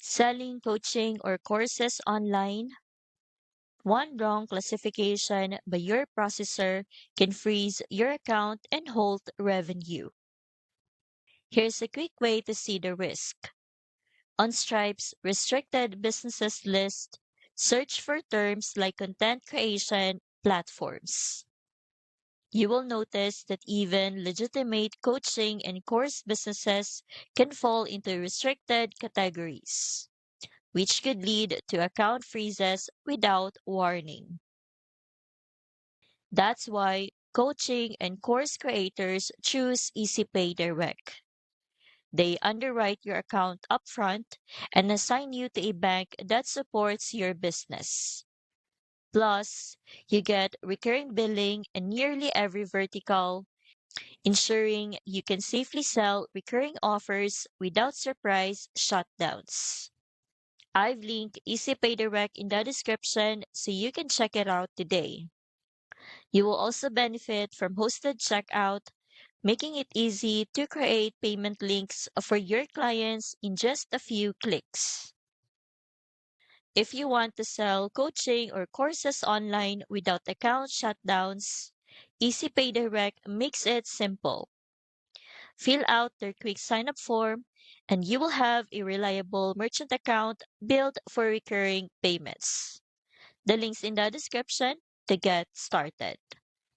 Selling coaching or courses online, one wrong classification by your processor can freeze your account and hold revenue. Here's a quick way to see the risk. On Stripe's restricted businesses list, search for terms like content creation platforms. You will notice that even legitimate coaching and course businesses can fall into restricted categories, which could lead to account freezes without warning. That's why coaching and course creators choose EasyPay Direct. They underwrite your account upfront and assign you to a bank that supports your business. Plus, you get recurring billing in nearly every vertical, ensuring you can safely sell recurring offers without surprise shutdowns. I've linked EasyPay Direct in the description so you can check it out today. You will also benefit from hosted checkout, making it easy to create payment links for your clients in just a few clicks. If you want to sell coaching or courses online without account shutdowns, EasyPay Direct makes it simple. Fill out their quick sign up form, and you will have a reliable merchant account built for recurring payments. The link's in the description to get started.